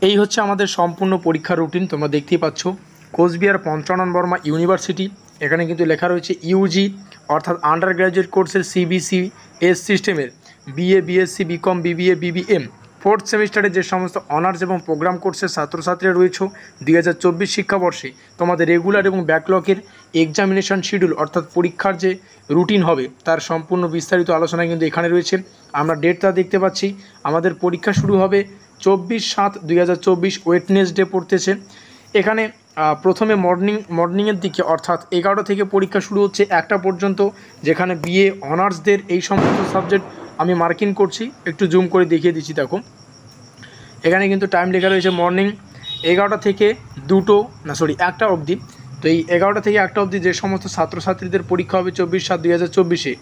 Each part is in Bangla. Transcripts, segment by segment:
এই হচ্ছে আমাদের সম্পূর্ণ পরীক্ষার রুটিন। তোমরা দেখতেই পাচ্ছ কোচবিহার পঞ্চানন বর্মা ইউনিভার্সিটি। এখানে কিন্তু লেখা রয়েছে ইউজি অর্থাৎ আন্ডার গ্র্যাজুয়েট কোর্সের সিবিসিএস সিস্টেমের BA, BSc, BCom, BBA, BBM fourth সেমিস্টারে যে সমস্ত অনার্স এবং প্রোগ্রাম কোর্সের ছাত্রছাত্রীরা রয়েছে 2024 শিক্ষাবর্ষে তোমাদের রেগুলার এবং ব্যাকলগের এক্সামিনেশন শিডিউল অর্থাৎ পরীক্ষার যে রুটিন হবে তার সম্পূর্ণ বিস্তারিত আলোচনা কিন্তু এখানে রয়েছে। আমরা ডেটটা দেখতে পাচ্ছি, আমাদের পরীক্ষা শুরু হবে 24/7/2024 ওয়েডনেসডে পড়তেছে। এখানে প্রথমে মর্নিংয়ের দিকে অর্থাৎ 11টা থেকে পরীক্ষা শুরু হচ্ছে 1টা পর্যন্ত, যেখানে বিএ অনার্সদের এই সমস্ত সাবজেক্ট আমি মার্কিং করছি, একটু জুম করে দেখিয়ে দিচ্ছি। দেখো এখানে কিন্তু টাইম লেখা রয়েছে মর্নিং 11টা থেকে 1টা অবধি। তো এই 11টা থেকে 1টা অবধি যে সমস্ত ছাত্রছাত্রীদের পরীক্ষা হবে 24/7/2024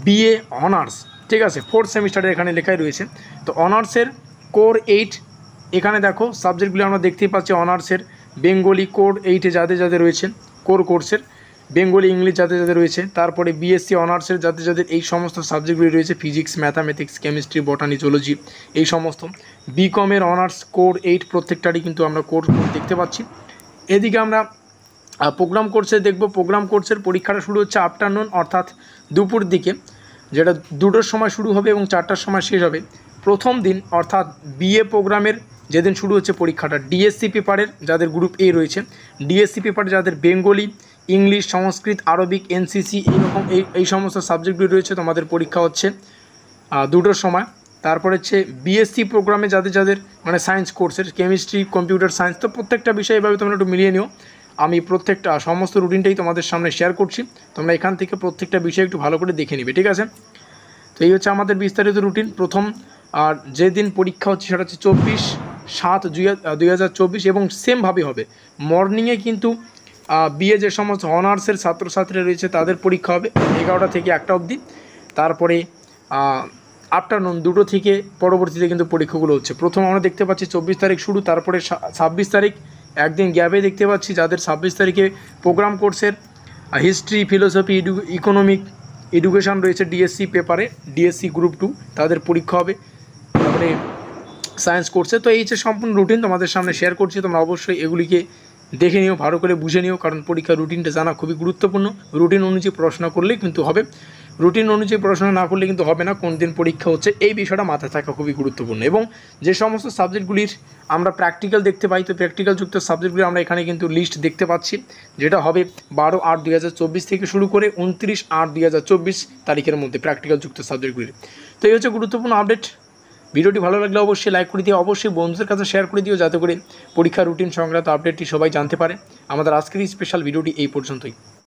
বিএ অনার্স, ঠিক আছে, ফোর্থ সেমিস্টারে এখানে লেখাই রয়েছে। তো অনার্সের কোর 8 এখানে দেখো সাবজেক্টগুলি আমরা দেখতেই পাচ্ছি। অনার্সের বেঙ্গলি কোর 8-এ যাদের রয়েছে কোর কোর্সের, বেঙ্গলি ইংলিশ যাদের রয়েছে, তারপরে বিএসসি অনার্সের যাদের এই সমস্ত সাবজেক্টগুলি রয়েছে, ফিজিক্স, ম্যাথামেটিক্স, কেমিস্ট্রি, বটানি, জুলজি এই সমস্ত। বিকমের অনার্স কোর 8 প্রত্যেকটারই কিন্তু আমরা কোর দেখতে পাচ্ছি। এদিকে আমরা প্রোগ্রাম কোর্সে দেখব। প্রোগ্রাম কোর্সের পরীক্ষাটা শুরু হচ্ছে আফটারনুন অর্থাৎ দুপুর দিকে, যেটা 2টোর সময় শুরু হবে এবং 4টার সময় শেষ হবে। প্রথম দিন অর্থাৎ বিএ প্রোগ্রামের যেদিন শুরু হচ্ছে পরীক্ষাটা, ডিএসসি পেপারের যাদের গ্রুপ এ রয়েছে, ডিএসসি পেপারে যাদের বেঙ্গলি, ইংলিশ, সংস্কৃত, আরবিক, এনসিসি এইরকম এই সমস্ত সাবজেক্টগুলি রয়েছে তোমাদের পরীক্ষা হচ্ছে 2টোর সময়। তারপরে হচ্ছে বিএসসি প্রোগ্রামে যাদের মানে সায়েন্স কোর্সের কেমিস্ট্রি, কম্পিউটার সায়েন্স, তো প্রত্যেকটা বিষয় এভাবে তোমরা একটু মিলিয়ে নিও। আমি প্রত্যেকটা সমস্ত রুটিনটাই তোমাদের সামনে শেয়ার করছি, তোমরা এখান থেকে প্রত্যেকটা বিষয় একটু ভালো করে দেখে নিবে, ঠিক আছে। তো এই হচ্ছে আমাদের বিস্তারিত রুটিন। প্রথম আর যেদিন পরীক্ষা হচ্ছে সেটা হচ্ছে 24/7/2024 এবং সেমভাবে হবে। মর্নিংয়ে কিন্তু বিএ যে সমস্ত অনার্সের ছাত্রছাত্রীরা রয়েছে তাদের পরীক্ষা হবে 11টা থেকে 1টা অবধি। তারপরে আফটারনুন 2টো থেকে পরবর্তীতে কিন্তু পরীক্ষাগুলো হচ্ছে। প্রথম আমরা দেখতে পাচ্ছি 24 তারিখ শুরু, তারপরে 26 তারিখ একদিন গ্যাপে দেখতে পাচ্ছি যাদের 26 তারিখে প্রোগ্রাম কোর্সের হিস্ট্রি, ফিলোসফি, ইকোনমিক, এডুকেশন রয়েছে ডিএসসি পেপারে, ডিএসসি গ্রুপ 2 তাদের পরীক্ষা হবে। তারপরে সায়েন্স কোর্সে। তো এই যে সম্পূর্ণ রুটিন তোমাদের সামনে শেয়ার করছি, তোমরা অবশ্যই এগুলিকে দেখে নিও, ভালো করে বুঝে নিও, কারণ পরীক্ষার রুটিনটা জানা খুবই গুরুত্বপূর্ণ। রুটিন অনুযায়ী পড়াশোনা করলেই কিন্তু হবে, রুটিন অনুযায়ী পড়াশোনা না করলে কিন্তু হবে না। কোন দিন পরীক্ষা হচ্ছে এই বিষয়টা মাথায় থাকা খুবই গুরুত্বপূর্ণ। এবং যে সমস্ত সাবজেক্টগুলির আমরা প্র্যাকটিক্যাল দেখতে পাই, তো প্র্যাকটিক্যাল যুক্ত সাবজেক্টগুলি আমরা এখানে কিন্তু লিস্ট দেখতে পাচ্ছি, যেটা হবে 12/8/2024 থেকে শুরু করে 29/8/2024 তারিখের মধ্যে প্র্যাকটিক্যাল যুক্ত সাবজেক্টগুলির। তো এই হচ্ছে গুরুত্বপূর্ণ আপডেট। ভিডিওটি ভালো লাগলে অবশ্যই লাইক করে দিও, অবশ্যই বন্ধুদের কাছে শেয়ার করে দিও, যাতে করে পরীক্ষার রুটিন সংক্রান্ত আপডেটটি সবাই জানতে পারে। আমাদের আজকের এই স্পেশাল ভিডিওটি এই পর্যন্তই।